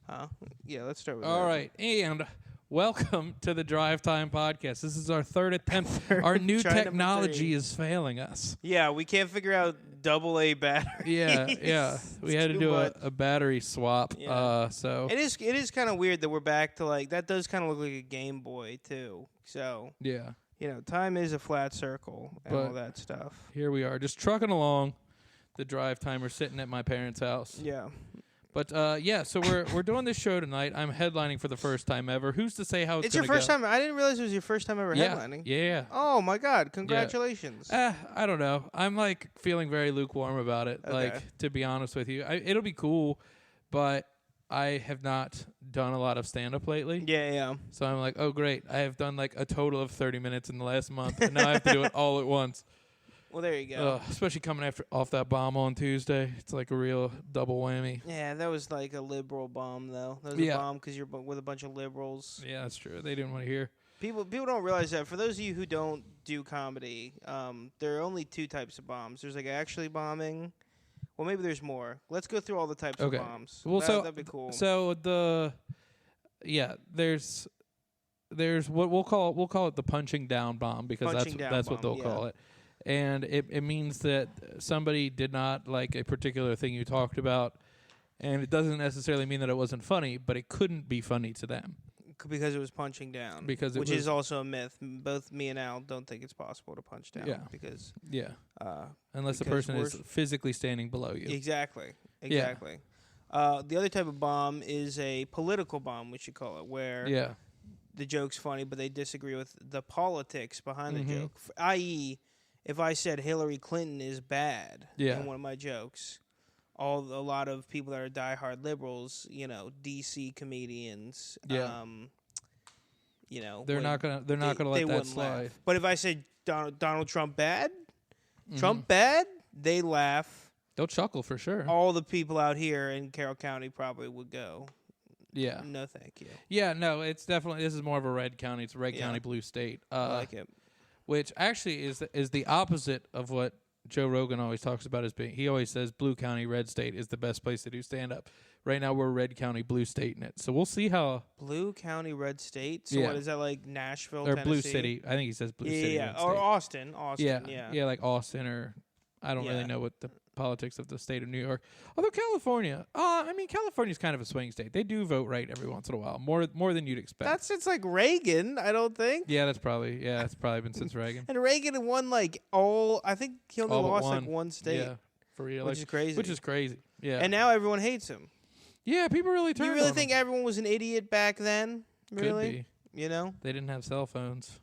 Huh? Yeah, let's start with All that. right, and welcome to the Drive Time Podcast. This is our third attempt. Our new Try number technology 3. is failing us. Yeah, we can't figure out AA batteries. Yeah. We had to too do much. a battery swap. Yeah. So It is kind of weird that we're back to like that. Does kind of look like a Game Boy too. So yeah, time is a flat circle and all But- that stuff. here we are, just trucking along. The drive timer sitting at my parents' house. Yeah. But so we're doing this show tonight. I'm headlining for the first time ever. Who's to say how it's It's your gonna first go? time. I didn't realize it was your first time ever headlining. Yeah. Oh my God! Congratulations. I don't know. I'm like feeling very lukewarm about it. Okay. Like, to be honest with you, it'll be cool, but I have not done a lot of stand up lately. Yeah. So I'm like, oh great, I have done like a total of 30 minutes in the last month, and now I have to do it all at once. Well, there you go. Especially coming off that bomb on Tuesday, it's like a real double whammy. Yeah, that was like a liberal bomb, though. That was a bomb because you're with a bunch of liberals. Yeah, that's true. They didn't want to hear. People don't realize that. For those of you who don't do comedy, there are only 2 types of bombs. There's like actually bombing. Well, maybe there's more. Let's go through all the types of bombs. Well, that'd be cool. So there's what we'll call it the punching down bomb, because that's what they'll call it. And it means that somebody did not like a particular thing you talked about, and it doesn't necessarily mean that it wasn't funny, but it couldn't be funny to them. Because it was punching down. Which is also a myth. Both me and Al don't think it's possible to punch down. Yeah. Because unless the person is physically standing below you. Exactly. The other type of bomb is a political bomb, we should call it, where the joke's funny, but they disagree with the politics behind the joke. I.e., if I said Hillary Clinton is bad in one of my jokes, a lot of people that are diehard liberals, DC comedians, they're not gonna let that slide. Laugh. But if I said Donald Trump bad, Trump bad, they laugh. They'll chuckle for sure. All the people out here in Carroll County probably would go, yeah, no thank you. Yeah, no, it's definitely, this is more of a red county. It's a red county, blue state. I like it. Which actually is the opposite of what Joe Rogan always talks about as being. He always says blue county, red state is the best place to do stand-up. Right now we're red county, blue state in it. So we'll see how... Blue county, red state? So what is that, like Nashville, or Tennessee? Blue City. I think he says blue city. Yeah, or Austin. Yeah, like Austin, or... I don't really know what the politics of the state of New York. Although California, California's kind of a swing state. They do vote right every once in a while, more than you'd expect. That's since like Reagan, I don't think. Yeah, it's probably been since Reagan. And Reagan won like I think he only lost like one state. Yeah, for real. Which is crazy. Yeah. And now everyone hates him. Yeah, people really turned on him. You really think everyone was an idiot back then? Really? Could be. They didn't have cell phones.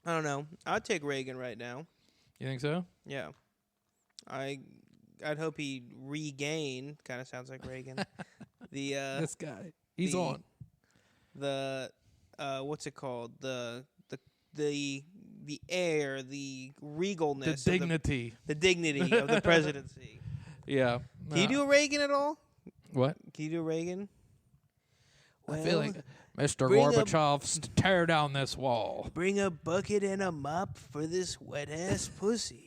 I don't know. I'd take Reagan right now. You think so? Yeah. I'd hope he'd regain. Kind of sounds like Reagan. This guy. He's on. The what's it called? The air, the regalness, the dignity, the dignity of the presidency. Yeah. Can you do a Reagan at all? What? Can you do a Reagan? I feel like Mr. Gorbachev, tear down this wall. Bring a bucket and a mop for this wet ass pussy.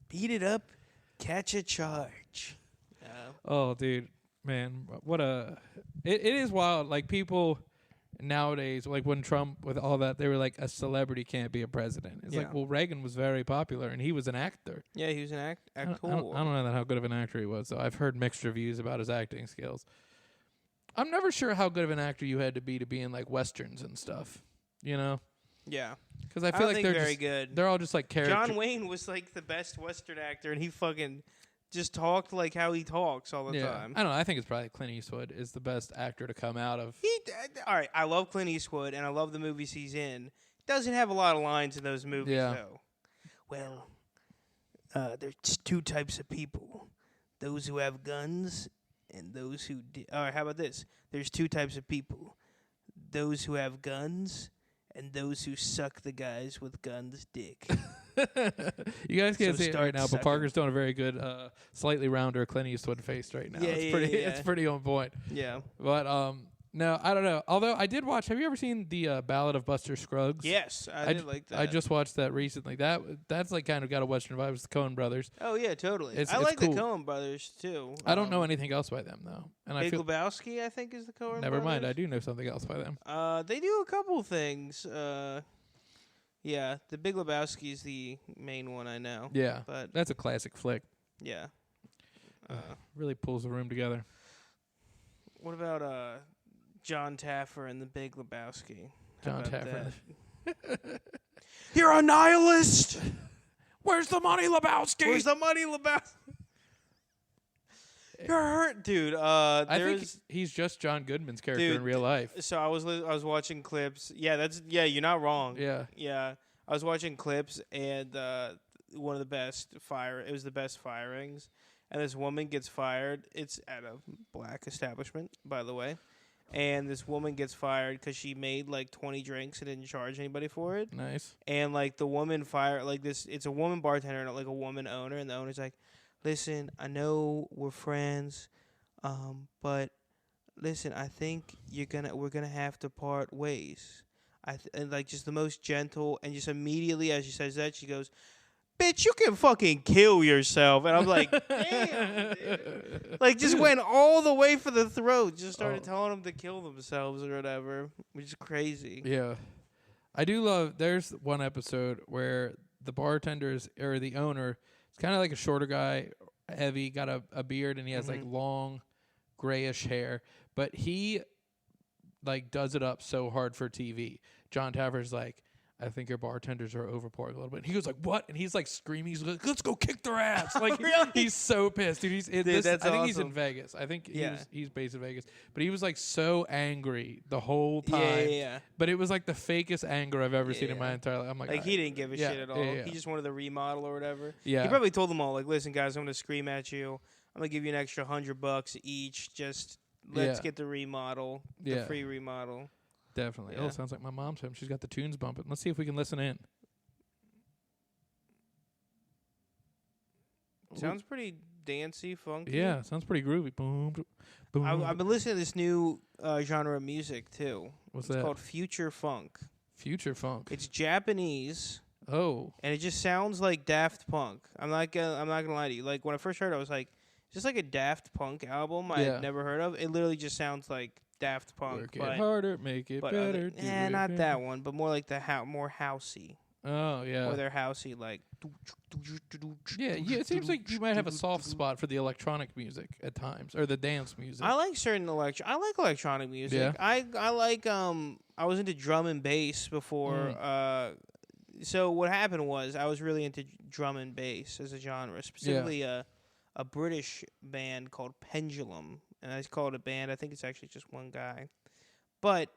Beat it up, catch a charge. Oh, dude, man, it is wild. Like, people nowadays, like when Trump with all that, they were like, a celebrity can't be a president. It's like, well, Reagan was very popular and he was an actor. Yeah, he was an actor. I don't know how good of an actor he was, though. I've heard mixed reviews about his acting skills. I'm never sure how good of an actor you had to be in like westerns and stuff. Yeah. Because I feel like they're very good. They're all just like characters. John Wayne was like the best Western actor, and he fucking just talked like how he talks all the time. I don't know. I think it's probably Clint Eastwood is the best actor to come out of. All right, I love Clint Eastwood, and I love the movies he's in. Doesn't have a lot of lines in those movies, though. Well, there's 2 types of people: those who have guns and those who. All right, how about this? There's 2 types of people: those who have guns and those who suck the guys with guns' dick. You guys can't see it right now, but Parker's doing a very good, slightly rounder Clint Eastwood face right now. It's pretty on point. Yeah. But No, I don't know. Although I did watch. Have you ever seen the Ballad of Buster Scruggs? Yes, I did like that. I just watched that recently. That's like kind of got a Western vibe. It's the Coen Brothers. Oh yeah, totally. It's like cool. the Coen Brothers too. I don't know anything else by them though. And Big Lebowski, I think, is the Coen Brothers. Never mind. I do know something else by them. They do a couple things. Yeah, the Big Lebowski is the main one I know. Yeah, but that's a classic flick. Yeah. Really pulls the room together. What about John Taffer and the Big Lebowski? John Taffer. You're a nihilist! Where's the money, Lebowski? Where's the money, Lebowski? You're hurt, dude. I think he's just John Goodman's character in real life. So I was watching clips. Yeah, you're not wrong. Yeah. I was watching clips, and one of the best it was the best firings. And this woman gets fired. It's at a black establishment, by the way. And this woman gets fired because she made like 20 drinks and didn't charge anybody for it. Nice. And like the woman fired, like this, it's a woman bartender, not like a woman owner. And the owner's like, listen, I know we're friends, but listen, I think we're gonna have to part ways. And like just the most gentle, and just immediately as she says that, she goes, bitch, you can fucking kill yourself. And I'm like, damn, dude. Like, just went all the way for the throat. Just started telling them to kill themselves or whatever, which is crazy. Yeah. I do love, there's one episode where the bartenders, or the owner, it's kind of like a shorter guy, heavy, got a beard, and he has, like, long, grayish hair. But he, like, does it up so hard for TV. John Taffer's like, I think your bartenders are overpouring a little bit. And he goes like, what? And he's like screaming. He's like, let's go kick their ass. Like, really? He's so pissed. Dude, That's I think awesome. he's in Vegas. I think he's based in Vegas. But he was like so angry the whole time. Yeah. But it was like the fakest anger I've ever seen in my entire life. I'm like he didn't give a shit at all. Yeah. He just wanted the remodel or whatever. Yeah. He probably told them all, like, listen, guys, I'm going to scream at you. I'm going to give you an extra $100 each. Just let's get the remodel, the free remodel. Definitely. Yeah. Oh, sounds like my mom's home. She's got the tunes bumping. Let's see if we can listen in. Sounds pretty dancey, funky. Yeah, sounds pretty groovy. Boom, boom. I've been listening to this new genre of music too. What's it's that? called future funk. Future funk. It's Japanese. Oh. And it just sounds like Daft Punk. I'm not gonna lie to you. Like when I first heard it, I was like, is this like a Daft Punk album I had never heard of? It literally just sounds like Daft Punk. Work it harder, make it better. Not that one, but more like the more housey. Oh yeah. Or they're housey like. Yeah. It seems like you might have a soft spot for the electronic music at times, or the dance music. I like certain I like electronic music. Yeah. I like I was into drum and bass before. So what happened was I was really into drum and bass as a genre, specifically a British band called Pendulum. And I call it a band. I think it's actually just one guy. But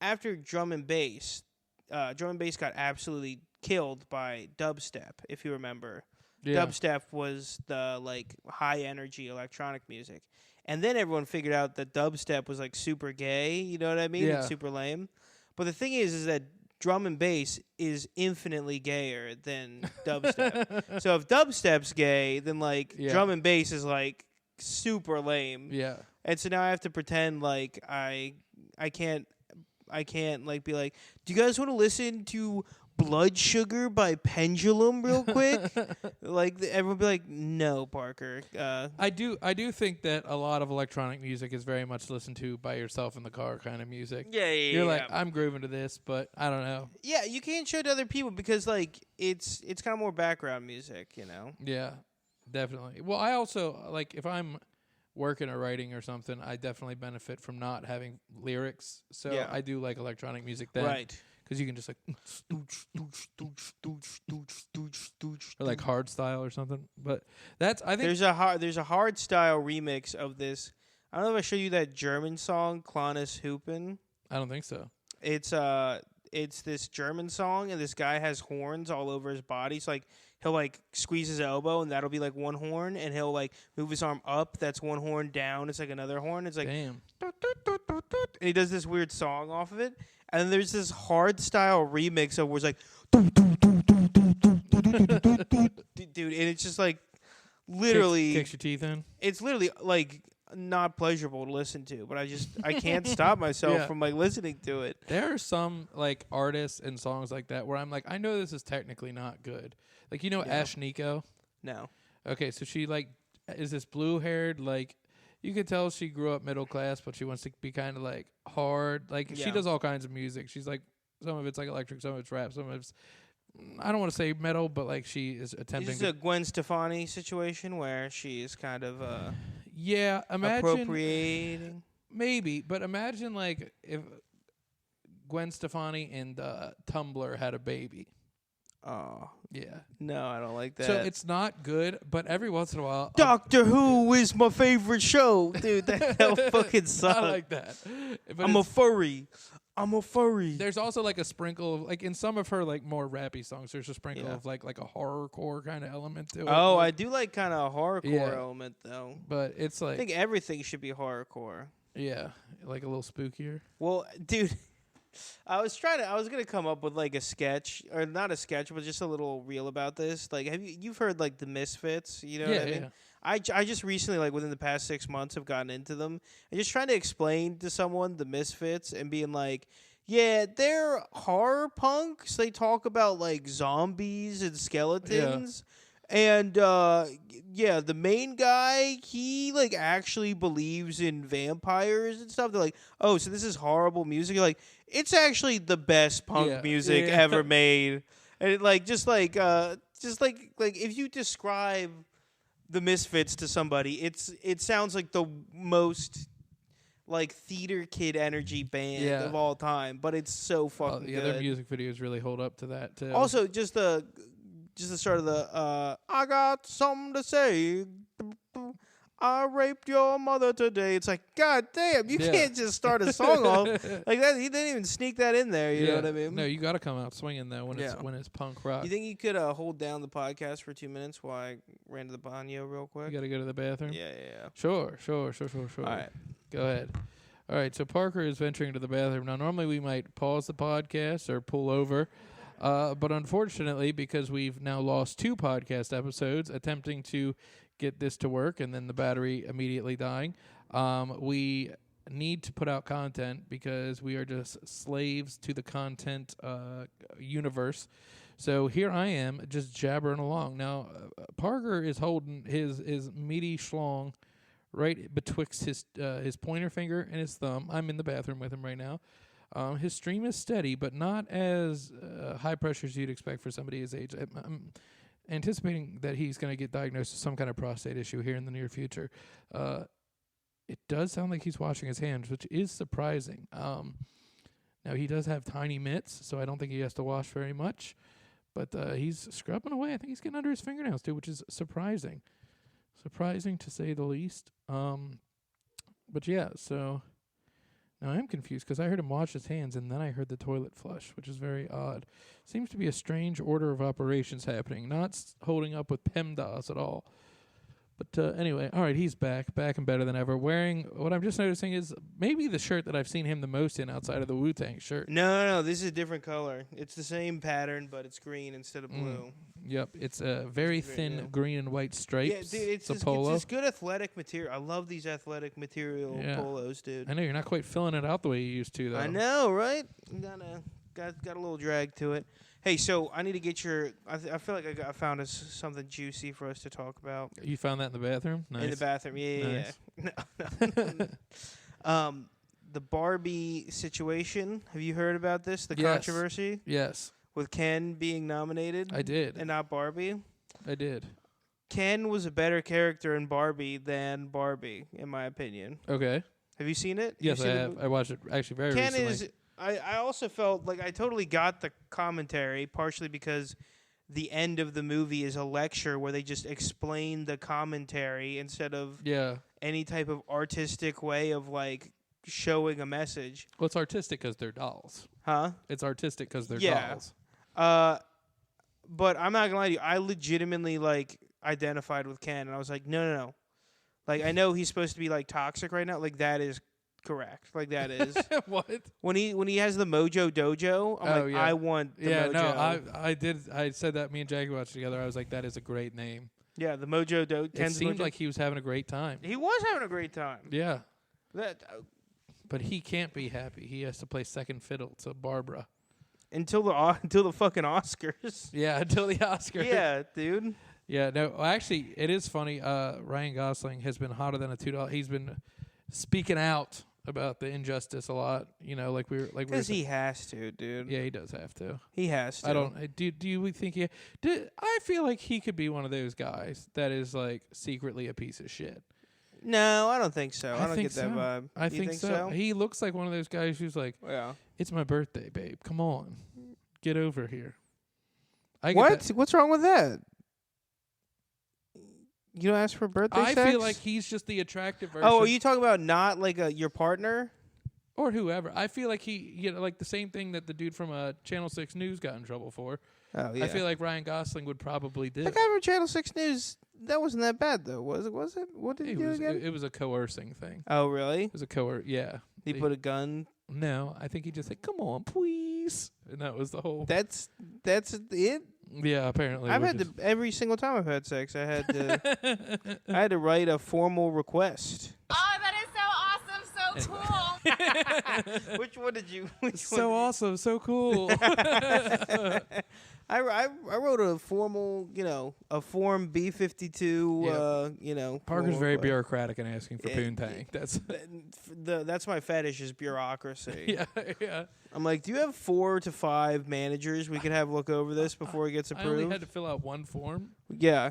after drum and bass got absolutely killed by dubstep, if you remember. Yeah. Dubstep was the like high energy electronic music. And then everyone figured out that dubstep was like super gay, you know what I mean? Yeah. It's super lame. But the thing is that drum and bass is infinitely gayer than dubstep. So if dubstep's gay, then like drum and bass is like super lame. Yeah. And so now I have to pretend like I can't like be like, do you guys want to listen to Blood Sugar by Pendulum real quick? Like everyone be like, no, Parker. I do think that a lot of electronic music is very much listened to by yourself in the car kind of music. Yeah. You're like, I'm grooving to this, but I don't know. Yeah, you can't show it to other people because like it's kind of more background music, you know. Yeah, definitely. Well, I also like if I'm working or writing or something, I definitely benefit from not having lyrics. So I do like electronic music then. Right. Because you can just like or like hard style or something. But that's I think there's a hard style remix of this. I don't know if I showed you that German song Kleines Hupen. I don't think so. It's this German song and this guy has horns all over his body. So like he'll like squeeze his elbow and that'll be like one horn, and he'll like move his arm up, that's one horn, down, it's like another horn. It's like damn. And he does this weird song off of it. And then there's this hard style remix of where it's like dude, and it's just like literally kicks your teeth in. It's literally like not pleasurable to listen to, but I can't stop myself from like listening to it. There are some like artists and songs like that where I'm like, I know this is technically not good. Like, you know, Ash Nico? No. Okay, so she like is this blue-haired, like, you could tell she grew up middle class, but she wants to be kind of like hard. Like, she does all kinds of music. She's like, some of it's like electric, some of it's rap, some of it's, I don't want to say metal, but like she is attempting. Is this a Gwen Stefani situation where she is kind of imagine appropriating? Maybe, but imagine like if Gwen Stefani and Tumblr had a baby. Oh. Yeah. No, I don't like that. So it's not good, but every once in a while... Doctor Who is my favorite show. Dude, that fucking sucks. I like that. But I'm a furry. There's also like a sprinkle of... Like in some of her like more rappy songs, there's a sprinkle of like a horrorcore kind of element to it. Oh, I do like kind of a horrorcore element, though. But it's like... I think everything should be horrorcore. Yeah, like a little spookier. Well, dude... I was gonna come up with like a sketch, or not a sketch, but just a little reel about this. Like, you've heard like the Misfits? You know what I mean? Yeah. I just recently, like within the past 6 months, have gotten into them. And just trying to explain to someone the Misfits and being like, yeah, they're horror punks. They talk about like zombies and skeletons. Yeah. And, the main guy, he, like, actually believes in vampires and stuff. They're like, oh, so this is horrible music? You're like, it's actually the best punk music ever made. And, it, like, just like, if you describe the Misfits to somebody, it sounds like the most, like, theater kid energy band of all time. But it's so fucking good. Their music videos really hold up to that, too. Also, just the start of the, I got something to say. I raped your mother today. It's like, God damn, you can't just start a song off like that. He didn't even sneak that in there. You know what I mean? No, you got to come out swinging though when it's punk rock. You think you could hold down the podcast for 2 minutes while I ran to the baño real quick? You got to go to the bathroom? Yeah. Sure. All right. Go ahead. All right, so Parker is venturing to the bathroom. Now, normally we might pause the podcast or pull over. But unfortunately, because we've now lost 2 podcast episodes attempting to get this to work and then the battery immediately dying, we need to put out content because we are just slaves to the content universe. So here I am just jabbering along. Now, Parker is holding his meaty schlong right betwixt his pointer finger and his thumb. I'm in the bathroom with him right now. His stream is steady, but not as high pressure as you'd expect for somebody his age. I'm anticipating that he's going to get diagnosed with some kind of prostate issue here in the near future. It does sound like he's washing his hands, which is surprising. Now, he does have tiny mitts, so I don't think he has to wash very much. But he's scrubbing away. I think he's getting under his fingernails, too, which is surprising. Surprising, to say the least. But, yeah, so... Now, I'm confused because I heard him wash his hands and then I heard the toilet flush, which is very odd. Seems to be a strange order of operations happening, not holding up with PEMDAS at all. But anyway, all right, he's back and better than ever. Wearing, what I'm just noticing is maybe the shirt that I've seen him the most in outside of the Wu-Tang shirt. No, this is a different color. It's the same pattern, but it's green instead of blue. Yep, it's a very thin green and white stripes. Yeah, dude, it's a polo. It's good athletic material. I love these athletic material polos, dude. I know, you're not quite filling it out the way you used to, though. I know, right? Got a little drag to it. Hey, so I need to get your... I feel like I found something juicy for us to talk about. You found that in the bathroom? Nice. In the bathroom, yeah. No. The Barbie situation. Have you heard about this? The controversy? Yes. With Ken being nominated? I did. And not Barbie? I did. Ken was a better character in Barbie than Barbie, in my opinion. Okay. Have you seen it? Yes, I have. I watched it actually very recently. Ken is... I also felt like I totally got the commentary, partially because the end of the movie is a lecture where they just explain the commentary instead of any type of artistic way of, like, showing a message. Well, it's artistic because they're dolls. Huh? It's artistic because they're dolls. But I'm not going to lie to you. I legitimately, like, identified with Ken, and I was like, no. Like, I know he's supposed to be, like, toxic right now. Like, that is... correct. Like that is what when he has the Mojo Dojo. I'm I want the Mojo. No, I did. I said that. Me and Jackie watched together. I was like, that is a great name. Yeah, the Mojo It seemed like he was having a great time. He was having a great time. Yeah. But he can't be happy. He has to play second fiddle to Barbara. Until the fucking Oscars. Yeah, until the Oscars. Yeah, dude. Yeah, no, actually, it is funny. Ryan Gosling has been hotter than a $2. He's been speaking out about the injustice a lot. You know, because he has to, dude. Yeah, he does have to. He has to. I don't. Do you think he? I feel like he could be one of those guys that is like secretly a piece of shit. No, I don't think so. I don't get that vibe. I think so. He looks like one of those guys who's like, yeah, it's my birthday, babe. Come on, get over here. What's wrong with that? You don't ask for birthday sex? I feel like he's just the attractive version. Oh, are you talking about not like your partner? Or whoever. I feel like he, like the same thing that the dude from Channel 6 News got in trouble for. Oh, yeah. I feel like Ryan Gosling would probably do. The guy from Channel 6 News, that wasn't that bad, though, was it? What did he do again? It was a coercing thing. Oh, really? It was a yeah. He put a gun? No, I think he just said, come on, please. And that was the whole... That's it? Yeah, apparently. I've had to, every single time I've had sex, I had to write a formal request. Oh, that is so awesome, so cool. Which one did you? Awesome, so cool. I wrote a formal, a form B-52, Parker's very bureaucratic in asking for poontang. That's my fetish is bureaucracy. Yeah. I'm like, do you have 4 to 5 managers we could have look over this before it gets approved? I only had to fill out one form. Yeah.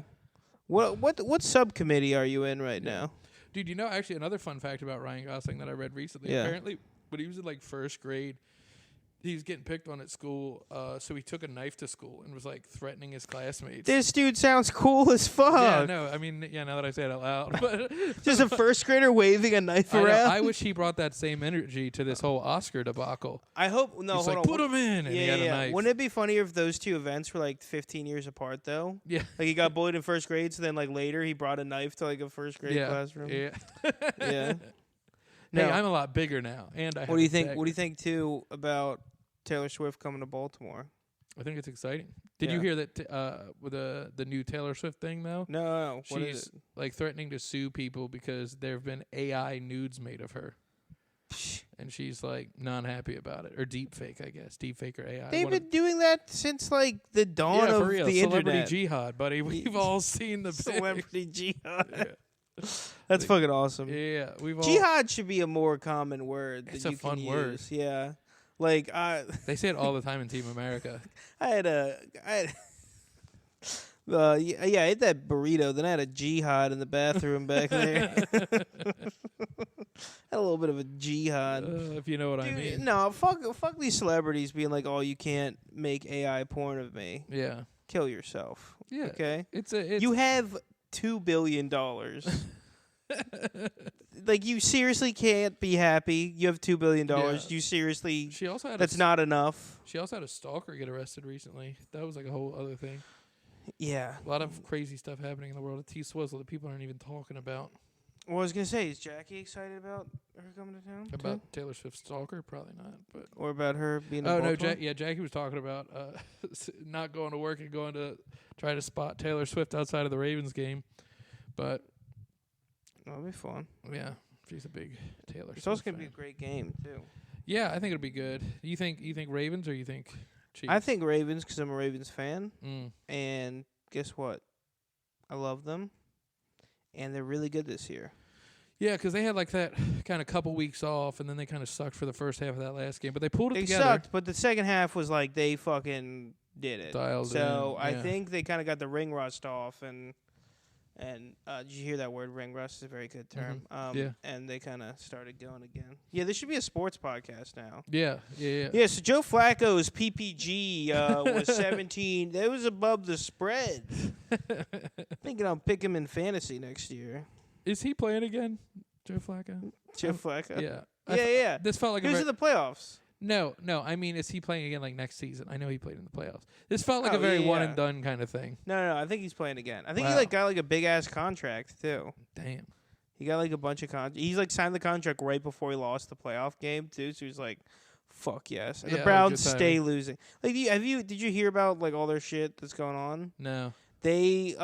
What subcommittee are you in right now? Dude, actually another fun fact about Ryan Gosling that I read recently. Yeah. Apparently, when he was in like first grade, he was getting picked on at school, so he took a knife to school and was like threatening his classmates. This dude sounds cool as fuck. Yeah, no, I mean, now that I say it out loud, but just a first grader waving a knife around. I wish he brought that same energy to this whole Oscar debacle. I hope He's like, put him in, and he had a knife. Wouldn't it be funnier if those two events were like 15 years apart though? Yeah, like he got bullied in first grade, so then like later he brought a knife to like a first grade classroom. Yeah, yeah. Hey, I'm a lot bigger now, and I. What do you think? What do you think too about Taylor Swift coming to Baltimore? I think it's exciting. Did you hear that with the new Taylor Swift thing though? No. What is She's like threatening to sue people because there have been AI nudes made of her. And she's like not happy about it. Or deep fake, I guess. Deep fake or AI. They've been doing that since like the dawn of for real. the Celebrity internet. jihad, buddy. We've all seen the Celebrity jihad. Yeah. That's fucking awesome. Yeah, jihad should be a more common word. It's that a you fun can word. Use. Yeah. Like they say it all the time in Team America. I had I ate that burrito. Then I had a jihad in the bathroom back there. Had a little bit of a jihad. If you know what I mean. No, fuck these celebrities being like, "Oh, you can't make AI porn of me." Yeah. Kill yourself. Yeah. Okay. You have $2 billion. Like, you seriously can't be happy. You have $2 billion. Yeah. You seriously. She also had that's not enough. She also had a stalker get arrested recently. That was like a whole other thing. Yeah. A lot of crazy stuff happening in the world of T-Swizzle that people aren't even talking about. Well, I was gonna say, is Jackie excited about her coming to town? About Taylor Swift's stalker? Probably not. But or about her being. Oh no, Jackie was talking about not going to work and going to try to spot Taylor Swift outside of the Ravens game, but that'll be fun. Yeah, she's a big Taylor Swift. It's also gonna be a great game too. Yeah, I think it'll be good. You think Ravens or you think Chiefs? I think Ravens because I'm a Ravens fan, Mm. and guess what? I love them, and they're really good this year. Yeah, because they had like that kind of couple weeks off, and then they kind of sucked for the first half of that last game. But they pulled it together. They sucked, but the second half was like they fucking did it. Dialed so in, I yeah. think they kind of got the ring rust off, and did you hear that word? Ring rust is a very good term. Yeah. And they kind of started going again. Yeah, there should be a sports podcast now. Yeah. Yeah, so Joe Flacco's PPG was 17. That was above the spread. Thinking I'll pick him in fantasy next year. Is he playing again, Joe Flacco? Joe Flacco? Yeah. Yeah. This felt like he was in the playoffs. No. I mean, is he playing again like next season? I know he played in the playoffs. This felt like a very one and done kind of thing. No. I think he's playing again. I think he got like a big ass contract too. Damn. He got like a bunch of contracts. He's like signed the contract right before he lost the playoff game too. So he's like, "Fuck yes." And the Browns stay losing. Like, did you hear about like all their shit that's going on? No. they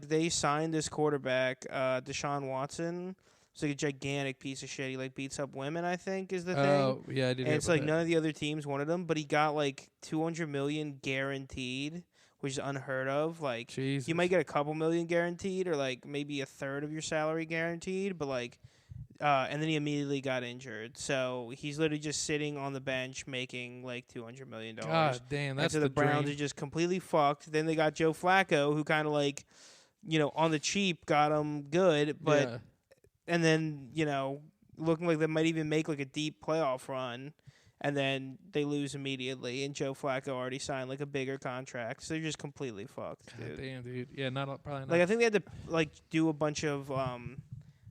they signed this quarterback, Deshaun Watson. It's like a gigantic piece of shit. He like beats up women, I think, is the thing. Oh, yeah, I did. And it's like none of the other teams wanted him, but he got like $200 million guaranteed, which is unheard of. Like, Jesus. You might get a couple million guaranteed, or like maybe a third of your salary guaranteed, but like, and then he immediately got injured, so he's literally just sitting on the bench making like $200 million. God damn, that's so the Browns dream. are just completely fucked. Then they got Joe Flacco, who kind of like, on the cheap got him good, but. Yeah. And then, looking like they might even make like a deep playoff run, and then they lose immediately. And Joe Flacco already signed like a bigger contract, so they're just completely fucked, dude. Damn, dude. Yeah, probably not. Like I think they had to like do a bunch of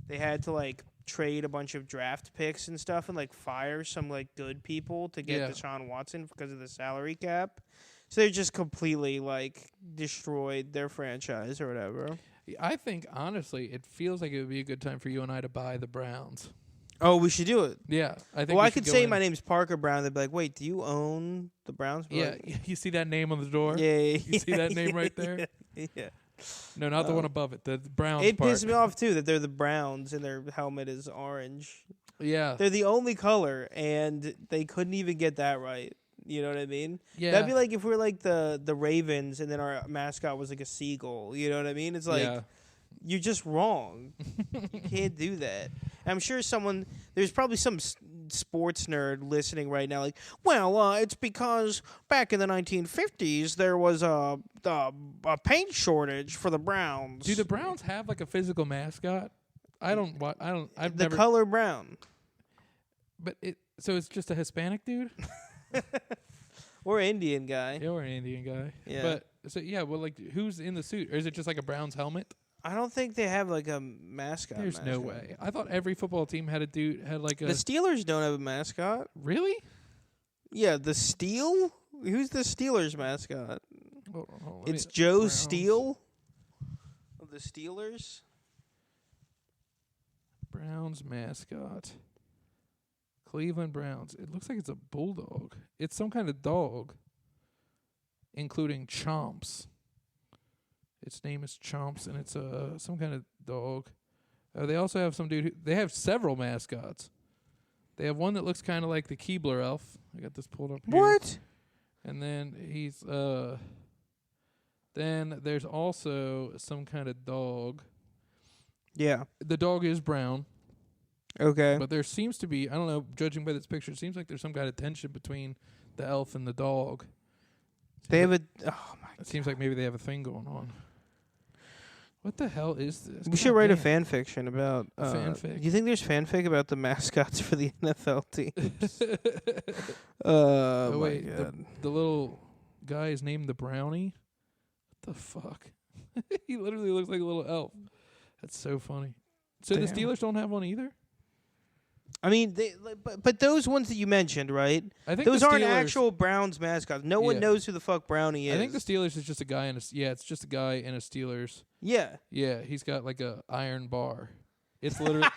they had to like trade a bunch of draft picks and stuff, and like fire some like good people to get Deshaun Watson because of the salary cap. So they just completely like destroyed their franchise or whatever. I think, honestly, it feels like it would be a good time for you and I to buy the Browns. Oh, we should do it. Yeah. I think. Well, I could say my name's Parker Brown. They'd be like, wait, do you own the Browns? Yeah. You see that name on the door? Yeah. You see that name right there? Yeah. No, not the one above it. The Browns It part. pisses me off, too, that they're the Browns and their helmet is orange. Yeah. They're the only color, and they couldn't even get that right. You know what I mean? Yeah. That'd be like if we were like the Ravens and then our mascot was like a seagull. You know what I mean? It's like, you're just wrong. You can't do that. I'm sure there's probably some sports nerd listening right now like, well, it's because back in the 1950s there was a paint shortage for the Browns. Do the Browns have like a physical mascot? I've never. Color brown. But so it's just a Hispanic dude? Or Indian guy. Yeah, or an Indian guy. Yeah. But so well, like who's in the suit? Or is it just like a Browns helmet? I don't think they have like a mascot. There's no way. I thought every football team had like a. The Steelers don't have a mascot. Really? Yeah, the Steel. Who's the Steelers mascot? Hold on, it's Joe Steele of the Steelers. Browns mascot. Cleveland Browns. It looks like it's a bulldog. It's some kind of dog, including Chomps. Its name is Chomps, and it's some kind of dog. They also have some dude. They have several mascots. They have one that looks kind of like the Keebler elf. I got this pulled up here. What? And then he's Then there's also some kind of dog. Yeah. The dog is brown. Okay. But there seems to be, I don't know, judging by this picture, it seems like there's some kind of tension between the elf and the dog. They have oh my God. It seems like maybe they have a thing going on. What the hell is this? We should write a fan fiction about... fanfic. You think there's fanfic about the mascots for the NFL teams? Oh, wait. The little guy is named the Brownie? What the fuck? He literally looks like a little elf. That's so funny. So the Steelers don't have one either? I mean, but those ones that you mentioned, right? I think those aren't actual Browns mascots. No one knows who the fuck Brownie is. I think the Steelers is just a guy it's just a guy in a Steelers. Yeah. Yeah, he's got like a iron bar. It's literally,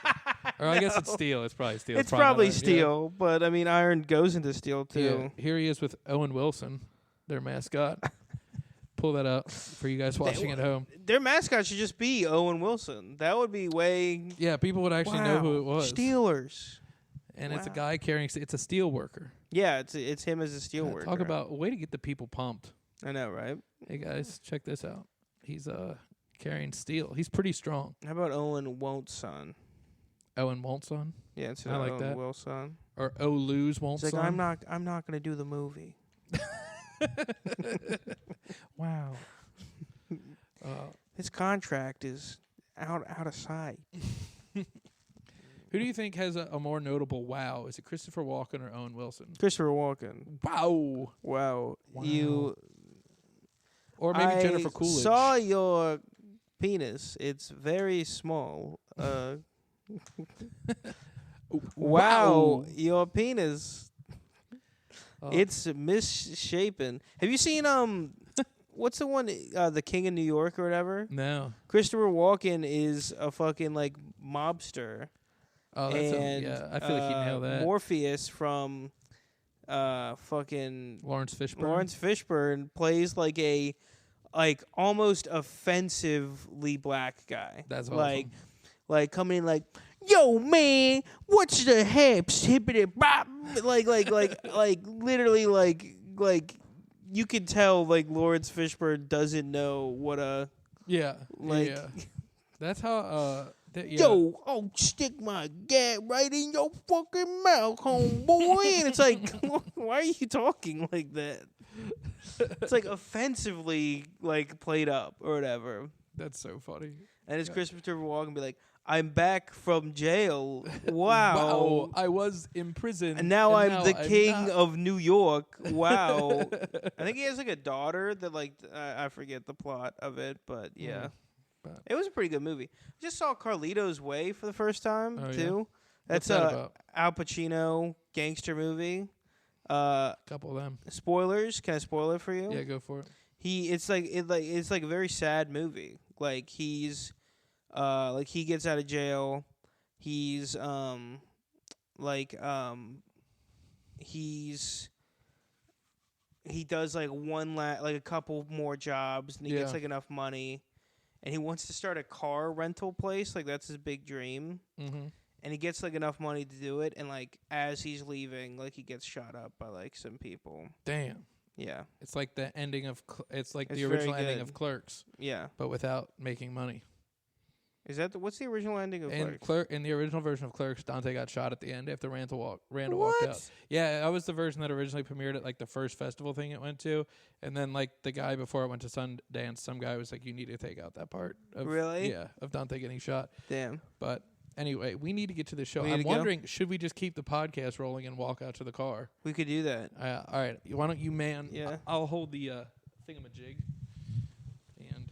or I guess it's steel. It's probably steel. It's probably steel, but I mean, iron goes into steel too. Yeah. Here he is with Owen Wilson, their mascot. Pull that up for you guys watching at home. Their mascot should just be Owen Wilson. That would be way... Yeah, people would actually know who it was. Steelers. And it's a guy carrying... It's a steel worker. Yeah, it's him as a steel worker. Talk about a way to get the people pumped. I know, right? Hey, guys, check this out. He's carrying steel. He's pretty strong. How about Owen Wilson? Owen Wilson? Yeah, it's I like Owen that. Wilson. Or Lose Wilson. It's like, I'm not going to do the movie. Wow. His contract is out of sight. Who do you think has a more notable wow? Is it Christopher Walken or Owen Wilson? Christopher Walken. Wow. You. Or maybe Jennifer Coolidge. I saw your penis. It's very small. Wow, your penis. It's misshapen. Have you seen what's the one The King of New York or whatever? No. Christopher Walken is a fucking like mobster. Oh, that's I feel like he nailed that. Morpheus from fucking Lawrence Fishburne. Lawrence Fishburne plays like a like almost offensively black guy. That's awesome. Like coming in like, yo man, what's the haps hippity bop? Like literally like you can tell like Lawrence Fishburne doesn't know what a That's how yo, I'll stick my gat right in your fucking mouth, homeboy. And it's like, why are you talking like that? It's like offensively like played up or whatever. That's so funny. And it's Christopher Walken be like, I'm back from jail. Wow. I was in prison. And now I'm the king of New York. Wow. I think he has like a daughter that like, I forget the plot of it, but yeah. It was a pretty good movie. I just saw Carlito's Way for the first time, too. Yeah? That's about? Al Pacino gangster movie. Couple of them. Spoilers. Can I spoil it for you? Yeah, go for it. It's like a very sad movie. Like he gets out of jail. He does like a couple more jobs, and he gets like enough money, and he wants to start a car rental place. Like that's his big dream. Mm-hmm. And he gets like enough money to do it, and like as he's leaving, like he gets shot up by like some people. Damn. Yeah. It's like the ending of the original ending of Clerks. Yeah. But without making money. Is that what's the original ending of Clerks? In the original version of Clerks, Dante got shot at the end after Randall what? walked out. Yeah, that was the version that originally premiered at like the first festival thing it went to, and then like the guy before it went to Sundance, some guy was like, "You need to take out that part." Really? Yeah, of Dante getting shot. Damn. But anyway, we need to get to the show. I'm wondering, should we just keep the podcast rolling and walk out to the car? We could do that. All right. Why don't you, man? Yeah. I'll hold the thingamajig. And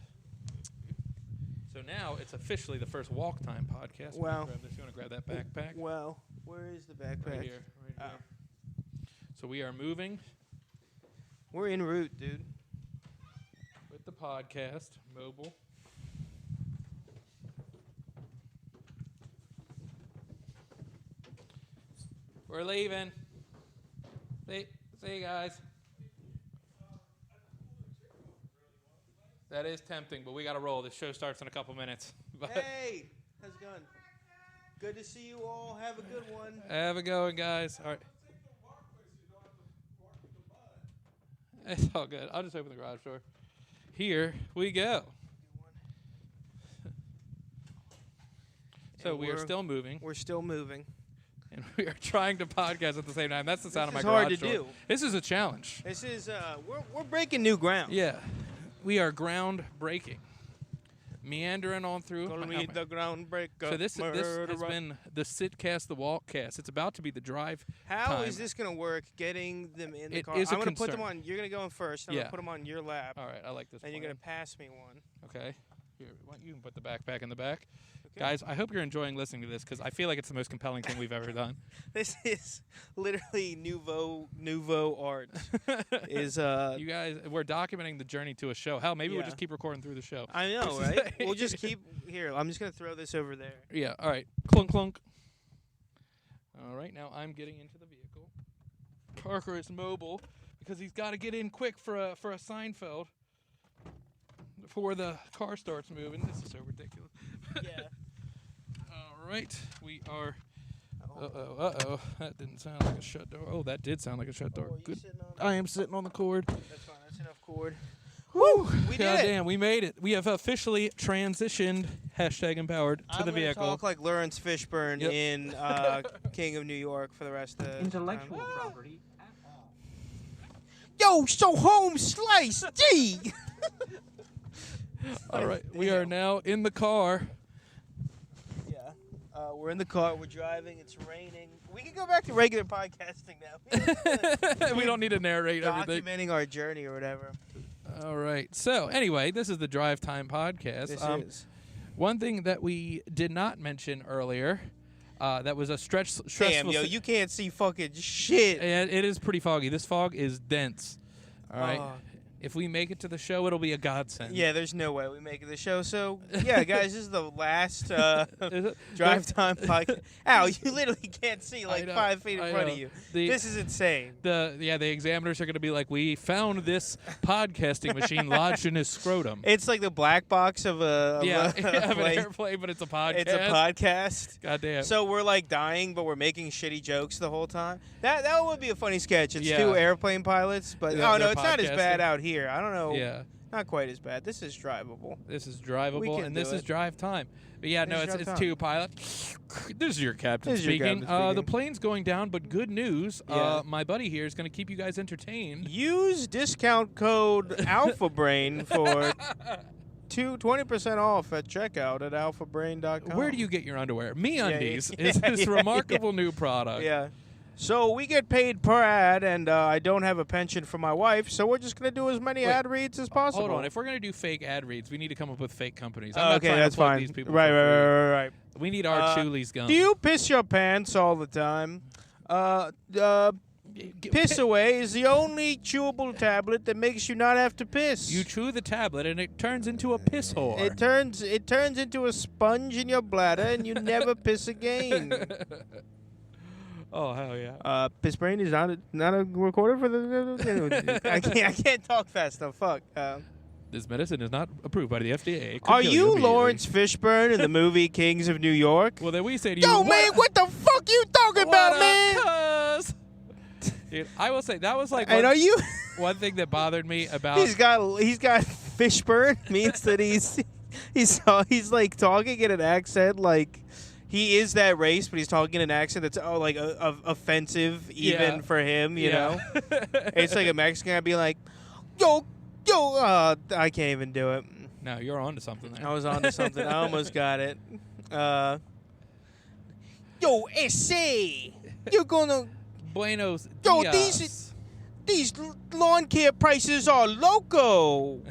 so now it's officially the first Walk Time podcast. Wow. You want to grab that backpack? Well, where is the backpack? Right here. So we are moving. We're en route, dude. With the podcast, mobile. We're leaving. See you guys. That is tempting, but we got to roll. This show starts in a couple minutes. Hey, how's it going? Good to see you all. Have a good one. Have a going, guys. All right. It's all good. I'll just open the garage door. Here we go. So we are still moving. We're still moving. And we are trying to podcast at the same time. That's the sound of my garage door. This is hard to do. This is a challenge. This is, we're breaking new ground. Yeah. We are ground breaking. Meandering on through. Gonna meet the ground breaker. So this has been the Sitcast, the Walkcast. It's about to be the drive. How is this going to work, getting them in the car? I'm going to put them on. You're going to go in first. I'm going to put them on your lap. All right. I like this. And you're going to pass me one. Okay. Here, you can put the backpack in the back. Okay. Guys, I hope you're enjoying listening to this because I feel like it's the most compelling thing we've ever done. This is literally nouveau art. You guys, we're documenting the journey to a show. Hell, maybe we'll just keep recording through the show. I know, right? We'll just keep here. I'm just gonna throw this over there. Yeah. All right. Clunk clunk. All right. Now I'm getting into the vehicle. Parker is mobile because he's got to get in quick for a Seinfeld before the car starts moving. This is so ridiculous. Yeah. All right. We are. Uh-oh. That didn't sound like a shut door. Oh, that did sound like a shut door. Good. I am sitting on the cord. That's fine. That's enough cord. Woo! We did it. Damn, we made it. We have officially transitioned #empowered to the vehicle. I'm talk like Lawrence Fishburne in King of New York for the rest of the intellectual property at all. Yo, so home slice D. All right, we are now in the car. Yeah, we're in the car. We're driving. It's raining. We can go back to regular podcasting now. We don't need to narrate everything. Documenting our journey or whatever. All right. So anyway, this is the Drive Time Podcast. This is. One thing that we did not mention earlier, that was a stressful. Damn, yo, you can't see fucking shit. And it is pretty foggy. This fog is dense. All right. If we make it to the show, it'll be a godsend. Yeah, there's no way we make it to the show. So, yeah, guys, this is the last Drive Time podcast. Al, you literally can't see like 5 feet in front of you. This is insane. The examiners are going to be like, we found this podcasting machine lodged in his scrotum. It's like the black box of an airplane, but it's a podcast. It's a podcast. Goddamn. So we're like dying, but we're making shitty jokes the whole time. That would be a funny sketch. It's two airplane pilots, but no, it's not as bad out here. I don't know. Yeah. Not quite as bad. This is drivable. This is drivable, and this is drive time. But yeah, no, it's two pilots. This is your captain speaking. The plane's going down, but good news. Yeah. My buddy here is going to keep you guys entertained. Use discount code AlphaBrain for 20% off at checkout at alphabrain.com. Where do you get your underwear? MeUndies is this remarkable new product. Yeah. So we get paid per ad, and I don't have a pension for my wife, so we're just going to do as many ad reads as possible. Hold on. If we're going to do fake ad reads, we need to come up with fake companies. Okay, that's fine. These people right. We need our Chuli's gum. Do you piss your pants all the time? Piss Away is the only chewable tablet that makes you not have to piss. You chew the tablet, and it turns into a piss whore. It turns into a sponge in your bladder, and you never piss again. Oh, hell yeah. Piss Brain is not a recorder for the... I can't talk fast enough. Fuck. This medicine is not approved by the FDA. Are you Lawrence Fishburne in the movie Kings of New York? Well, then we say to you... Yo, man, what the fuck you talking about, man? Dude, I will say, that was like... And are you... one thing that bothered me about... He's got Fishburne means that he's like talking in an accent like... He is that race, but he's talking in an accent that's offensive even for him, you know? It's like a Mexican guy being like, yo, I can't even do it. No, you're on to something there. I was on to something. I almost got it. Yo, ese, you're gonna... Buenos Yo, dias. these lawn care prices are loco.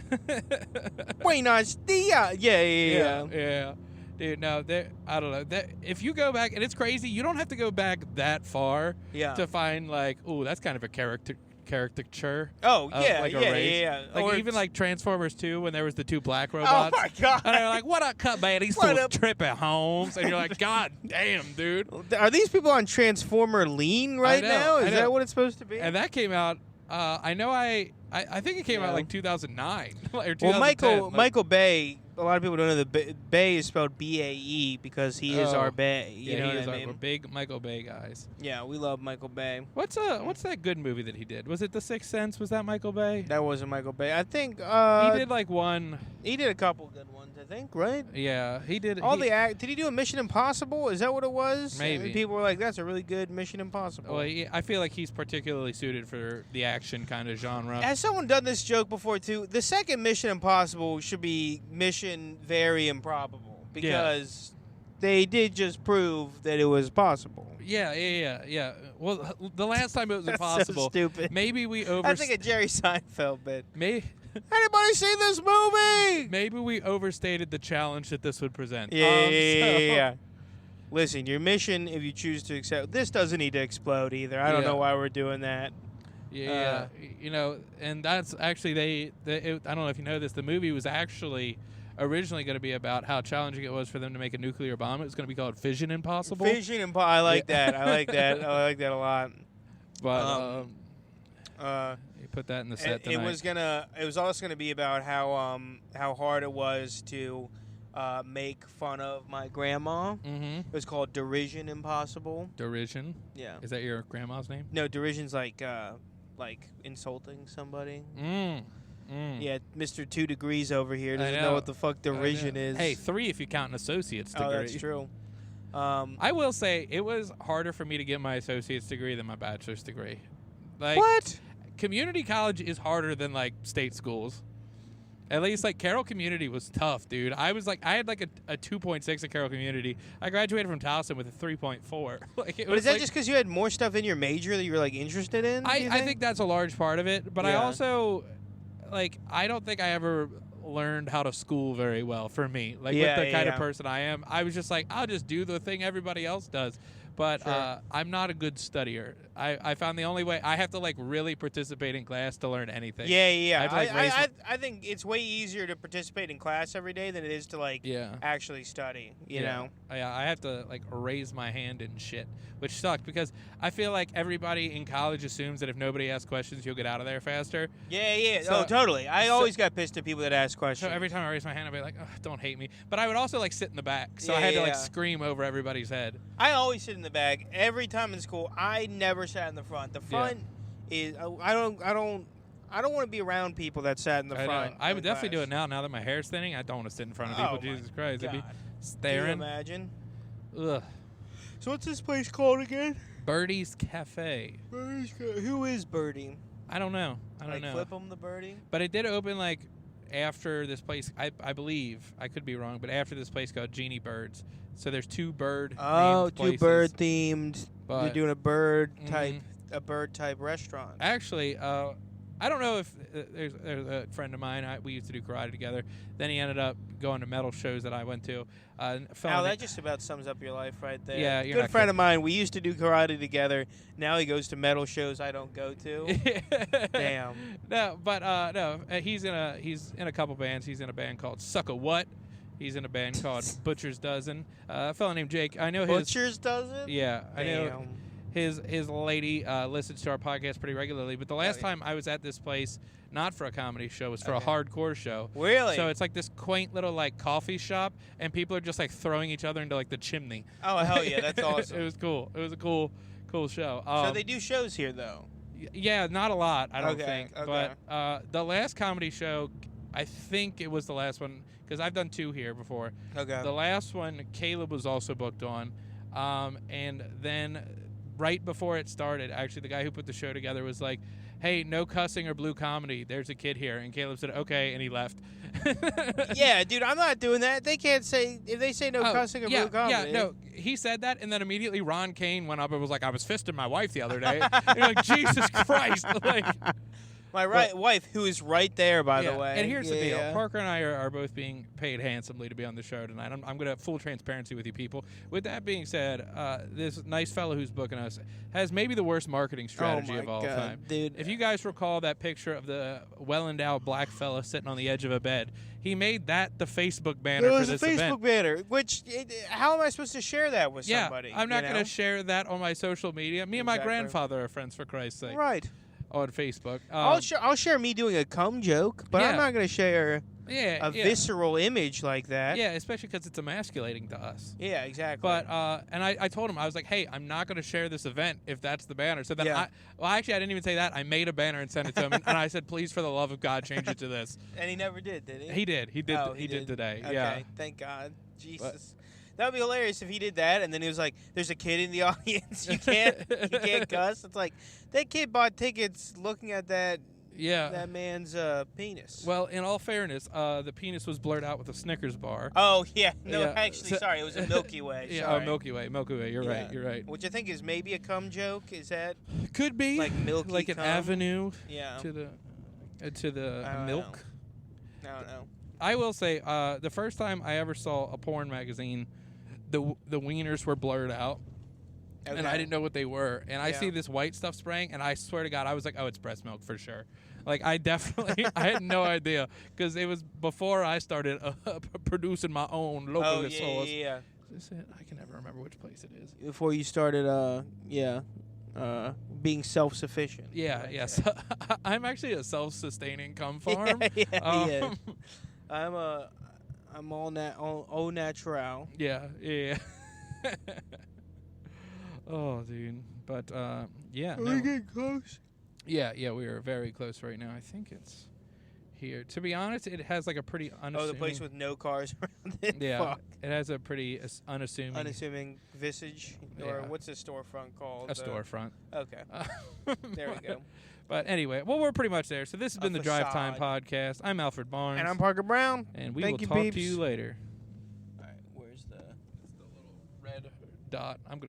Buenos dias. Yeah. Dude, no, I don't know. If you go back, and it's crazy, you don't have to go back that far to find, like, ooh, that's kind of a caricature. Oh, yeah, like a race. Like, even like Transformers 2, when there was the two black robots. Oh, my God. And they're like, what up, cut man? He's still tripping Holmes. And you're like, God damn, dude. Are these people on Transformer Lean right now? Is that what it's supposed to be? And that came out, I think it came out like 2009 or 2010. Well, Michael Bay... A lot of people don't know that Bay is spelled B-A-E because he is our Bay. You know what I mean? We're big Michael Bay guys. Yeah, we love Michael Bay. What's that good movie that he did? Was it The Sixth Sense? Was that Michael Bay? That wasn't Michael Bay. I think he did like one. He did a couple good ones, I think, right? Yeah, he did. Did he do a Mission Impossible? Is that what it was? Maybe. And people were like, "That's a really good Mission Impossible." Well, I feel like he's particularly suited for the action kind of genre. Has someone done this joke before too? The second Mission Impossible should be Mission Very Improbable because they did just prove that it was possible. Yeah. Well, the last time it was That's impossible. So stupid. Maybe we I think a Jerry Seinfeld bit. Anybody seen this movie? Maybe we overstated the challenge that this would present. Yeah. Listen, your mission, if you choose to accept, this doesn't need to explode either. I don't know why we're doing that. Yeah, and that's actually I don't know if you know this. The movie was actually originally going to be about how challenging it was for them to make a nuclear bomb. It was going to be called Fission Impossible. I like that. I like that. I like that a lot. But you put that in the set tonight. It was also gonna be about how hard it was to make fun of my grandma. Mm-hmm. It was called Derision Impossible. Derision? Yeah. Is that your grandma's name? No, derision's like insulting somebody. Yeah, Mr. 2 Degrees over here doesn't know what the fuck derision is. Hey, 3 if you count an associate's degree. Oh, that's true. I will say it was harder for me to get my associate's degree than my bachelor's degree. Like, what? Community college is harder than like state schools. At least like Carroll Community was tough, dude. I had like a 2.6 at Carroll Community. I graduated from Towson with a 3.4. But is that just because you had more stuff in your major that you were like interested in? I think that's a large part of it. But I also I don't think I ever learned how to school very well for me. Like with the kind of person I am, I was just like, I'll just do the thing everybody else does. But I'm not a good studier. I found the only way I have to like really participate in class to learn anything. Yeah. I think it's way easier to participate in class every day than it is to like actually study. You know. Yeah, I have to like raise my hand and shit, which sucks because I feel like everybody in college assumes that if nobody asks questions, you'll get out of there faster. Yeah. So, totally. I always got pissed at people that ask questions. So every time I raise my hand, I'd be like, don't hate me. But I would also like sit in the back, so I had to like scream over everybody's head. I always sit in the back every time in school. I never sat in the front. The front is I don't want to be around people that sat in the front. I would definitely do it now. Now that my hair's thinning, I don't want to sit in front of people. Jesus Christ, God. I'd be staring. Can you imagine? Ugh. So what's this place called again? Birdie's Cafe. Who is Birdie? I don't know. I don't know. Flip 'em the Birdie? But it did open like after this place. I believe, I could be wrong, but after this place called Genie Birds. So there's two bird. Two bird themed. You're doing a bird type restaurant. Actually, I don't know if there's a friend of mine. We used to do karate together. Then he ended up going to metal shows that I went to. That just about sums up your life right there. Yeah, good friend of mine. We used to do karate together. Now he goes to metal shows I don't go to. Damn. No, but no. He's in a couple bands. He's in a band called Sucka What. He's in a band called Butcher's Dozen. A fellow named Jake. I know Butcher's Dozen. Yeah, I know. His lady listens to our podcast pretty regularly, but the last time I was at this place, not for a comedy show, was for a hardcore show. Really? So it's like this quaint little like coffee shop, and people are just like throwing each other into like the chimney. Oh hell yeah, that's awesome. It was cool. It was a cool show. So they do shows here though. Yeah, not a lot, I don't think. Okay. But the last comedy show, I think it was the last one because I've done two here before. Okay. The last one, Caleb was also booked on, and then right before it started, actually, the guy who put the show together was like, hey, no cussing or blue comedy. There's a kid here. And Caleb said, okay, and he left. Yeah, dude, I'm not doing that. They can't say, if they say no cussing or blue comedy. Yeah, no, he said that, and then immediately Ron Kane went up and was like, I was fisting my wife the other day. And you're like, Jesus Christ. Like, my wife, who is right there, by the way. And here's the deal. Parker and I are both being paid handsomely to be on the show tonight. I'm going to have full transparency with you people. With that being said, this nice fellow who's booking us has maybe the worst marketing strategy of all time. Dude. If you guys recall that picture of the well-endowed black fella sitting on the edge of a bed, he made that the Facebook banner for this event. It was a Facebook banner, which, how am I supposed to share that with somebody? I'm not going to share that on my social media. Me and my grandfather are friends, for Christ's sake. Right. On Facebook. I'll share me doing a cum joke, but I'm not going to share a visceral image like that. Yeah, especially because it's emasculating to us. Yeah, exactly. But and I told him, I was like, hey, I'm not going to share this event if that's the banner. So then actually I didn't even say that. I made a banner and sent it to him, and I said, please, for the love of God, change it to this. And he never did he? He did. He did today. Okay, yeah. Thank God. Jesus. That would be hilarious if he did that, and then he was like, "There's a kid in the audience. You can't cuss." It's like that kid bought tickets looking at that man's penis. Well, in all fairness, the penis was blurred out with a Snickers bar. Oh yeah, actually, sorry, it was a Milky Way. Milky Way. You're right. You're right. Which I think is maybe a cum joke. Is that could be like milky, like an cum? avenue? Yeah. To the milk. I don't know. I will say, the first time I ever saw a porn magazine, the wieners were blurred out, and I didn't know what they were. And I see this white stuff spraying, and I swear to God, I was like, oh, it's breast milk for sure. Like, I had no idea, because it was before I started producing my own local sauce. Yeah. Is this it? I can never remember which place it is. Before you started, being self-sufficient. Yeah, yes. I'm actually a self-sustaining cum farm. I'm all natural. Yeah. Oh, dude. But, yeah. Are we getting close? Yeah, we are very close right now. I think it's here. To be honest, it has like a pretty unassuming... Oh, the place with no cars around it? Yeah. Fuck. It has a pretty unassuming... Unassuming visage? Or what's a storefront called? A storefront. Okay. There we go. But anyway, well, we're pretty much there. So this has been the Drive Time Podcast. I'm Alfred Barnes. And I'm Parker Brown. And we will talk to you later. All right, where's the... It's the little red dot. I'm going to...